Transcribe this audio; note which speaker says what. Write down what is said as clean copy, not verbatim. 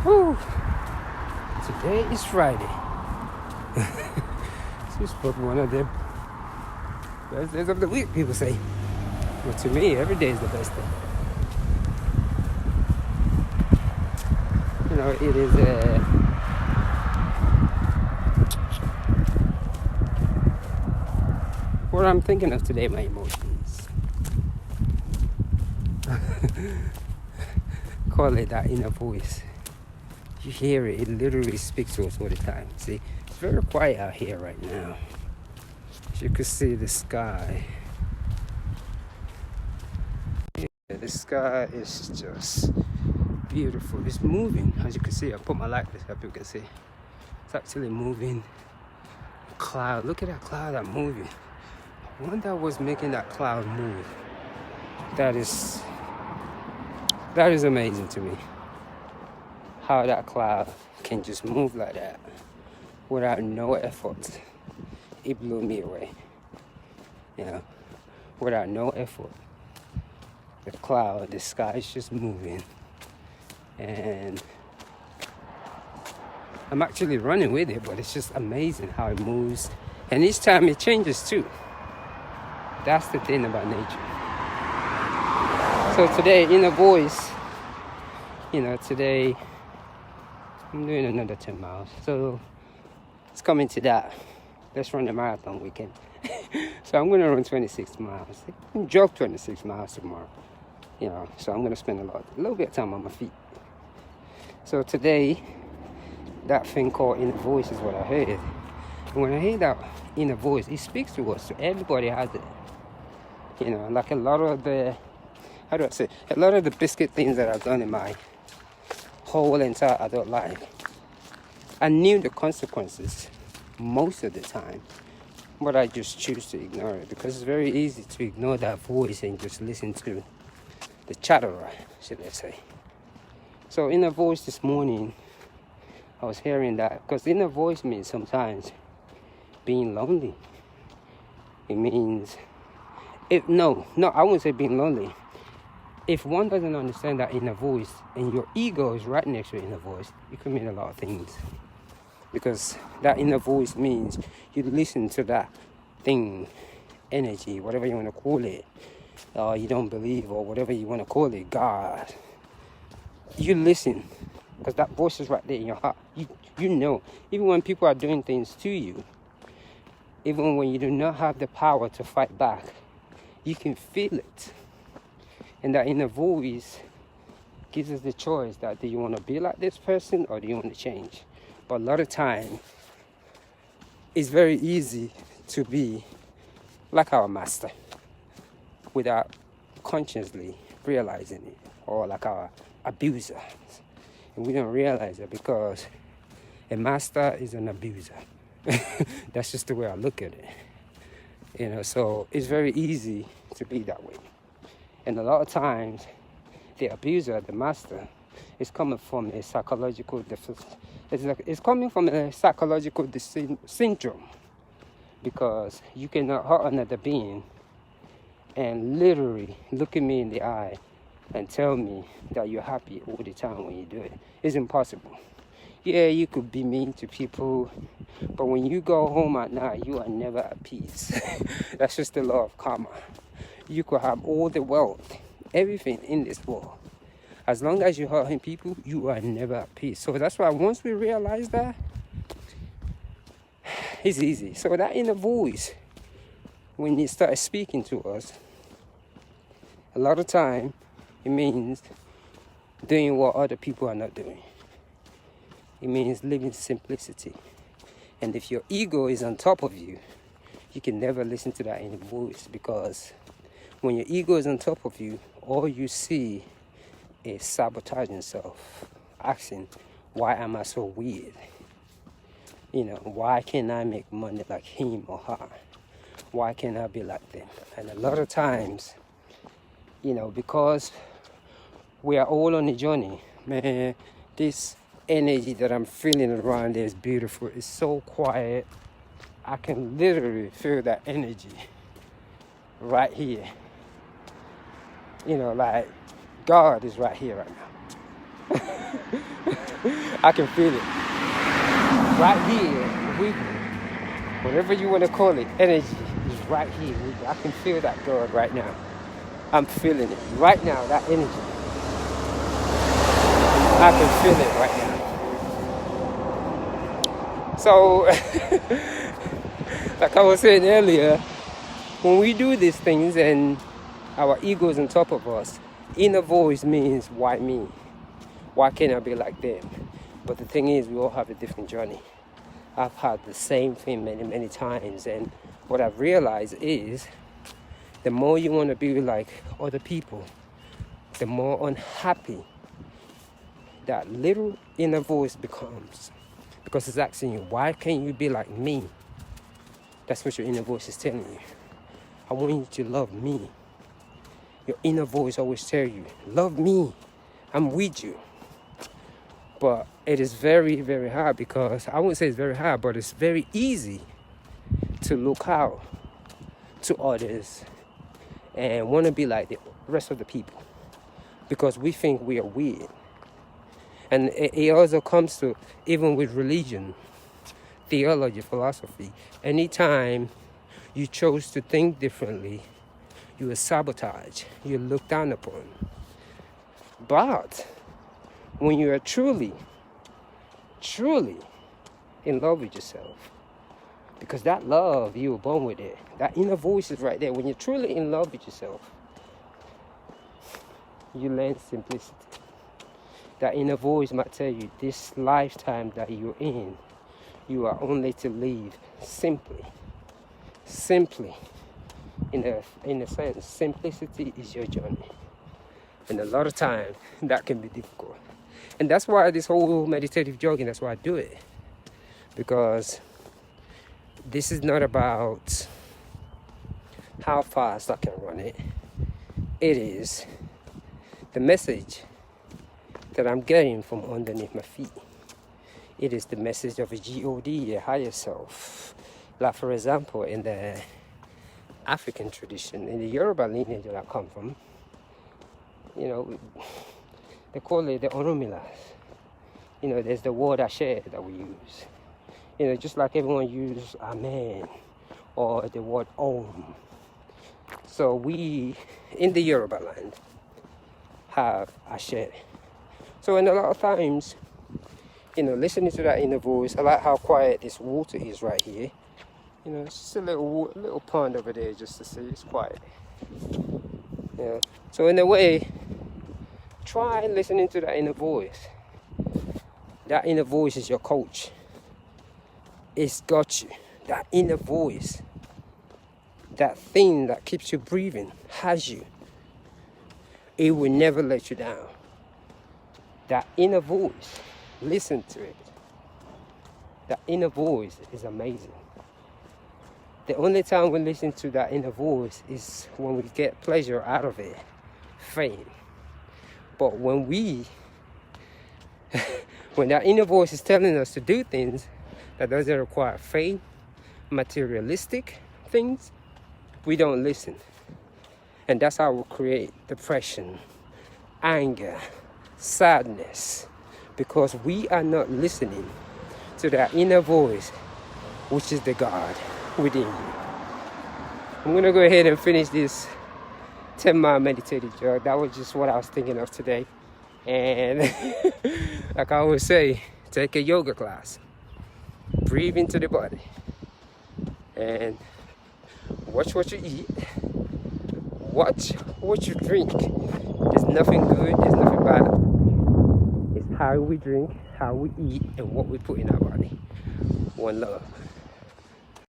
Speaker 1: Whew. Today is Friday. This is one of the best days of the week, people say. But to me, every day is the best day. You know, it is what I'm thinking of today, my emotions. Call it that inner voice. You hear it, it literally speaks to us all the time. See, it's very quiet out here right now. As you can see the sky. Yeah, the sky is just beautiful. It's moving. As you can see, I put my light up, you can see. It's actually moving. Cloud, look at that cloud that's moving. I wonder what's making that cloud move. That is amazing to me. How that cloud can just move like that without no effort. It blew me away. You know, without no effort. The cloud, the sky is just moving. And I'm actually running with it, but it's just amazing how it moves. And each time it changes too. That's the thing about nature. So today, in a voice, today I'm doing another 10 miles. So it's coming to that. Let's run the marathon weekend. So I'm going to run 26 miles. I can jog 26 miles tomorrow. So I'm going to spend a little bit of time on my feet. So today, that thing called inner voice is what I heard. And when I hear that inner voice, it speaks to us. So everybody has it. Like a lot of the biscuit things that I've done in my whole entire adult life, I knew the consequences most of the time, but I just choose to ignore it because it's very easy to ignore that voice and just listen to the chatterer, should I say. So inner voice this morning, I was hearing that because inner voice means sometimes being lonely. It means I wouldn't say being lonely. If one doesn't understand that inner voice and your ego is right next to your inner voice, it could mean a lot of things. Because that inner voice means you listen to that thing, energy, whatever you want to call it, or you don't believe, or whatever you want to call it, God. You listen, because that voice is right there in your heart. You know, even when people are doing things to you, even when you do not have the power to fight back, you can feel it. And that inner voice gives us the choice that do you want to be like this person or do you want to change? But a lot of time, it's very easy to be like our master without consciously realizing it, or like our abuser. And we don't realize it because a master is an abuser. That's just the way I look at it. So it's very easy to be that way. And a lot of times, the abuser, the master, is coming from a psychological it's coming from a psychological syndrome, because you cannot hurt another being and literally look at me in the eye and tell me that you're happy all the time when you do it. It's impossible. Yeah, you could be mean to people, but when you go home at night, you are never at peace. That's just the law of karma. You could have all the wealth, everything in this world. As long as you're hurting people, you are never at peace. So that's why once we realize that, it's easy. So that inner voice, when it starts speaking to us, a lot of time, it means doing what other people are not doing. It means living simplicity. And if your ego is on top of you, you can never listen to that inner voice, because when your ego is on top of you, all you see is sabotaging yourself, asking, why am I so weird? Why can't I make money like him or her? Why can't I be like them? And a lot of times, because we are all on a journey, man, this energy that I'm feeling around there is beautiful. It's so quiet. I can literally feel that energy right here. Like God is right here right now. I can feel it right here. Whatever you want to call it, energy is right here. I can feel that God right now. I'm feeling it right now, that energy. I can feel it right now. So, like I was saying earlier, when we do these things and our ego is on top of us, inner voice means, why me? Why can't I be like them? But the thing is, we all have a different journey. I've had the same thing many, many times, and what I've realized is the more you want to be like other people, the more unhappy that little inner voice becomes, because it's asking you, why can't you be like me? That's what your inner voice is telling you. I want you to love me. Your inner voice always tells you, love me, I'm with you. But it is very, very hard, because I wouldn't say it's very hard, but it's very easy to look out to others and want to be like the rest of the people, because we think we are weird. And it also comes to, even with religion, theology, philosophy. Anytime you chose to think differently, you are sabotaged, you're looked down upon. But when you are truly in love with yourself, because that love, you were born with it, that inner voice is right there. When you're truly in love with yourself, you learn simplicity. That inner voice might tell you, this lifetime that you're in, you are only to live simply. In a sense, simplicity is your journey. And a lot of times, that can be difficult. And that's why this whole meditative jogging, that's why I do it. Because this is not about how fast I can run it. It is the message that I'm getting from underneath my feet. It is the message of a God, a higher self. Like, for example, in the African tradition, in the Yoruba lineage that I come from, you know, they call it the Orumilas. You know, there's the word Ashe that we use. You know, just like everyone uses Amen or the word Om. So we, in the Yoruba land, have Ashe. So in a lot of times, you know, listening to that inner voice, I like how quiet this water is right here. You know, it's just a little pond over there just to see it's quiet. Yeah. So in a way, try listening to that inner voice. That inner voice is your coach. It's got you. That inner voice, that thing that keeps you breathing, has you. It will never let you down. That inner voice, listen to it. That inner voice is amazing. The only time we listen to that inner voice is when we get pleasure out of it, fame. But when when that inner voice is telling us to do things that doesn't require fame, materialistic things, we don't listen. And that's how we create depression, anger, sadness, because we are not listening to that inner voice, which is the God within you. I'm going to go ahead and finish this 10-mile meditative jog. That was just what I was thinking of today. And like I always say, take a yoga class. Breathe into the body. And watch what you eat. Watch what you drink. There's nothing good, there's nothing bad. It's how we drink, how we eat, and what we put in our body. One love.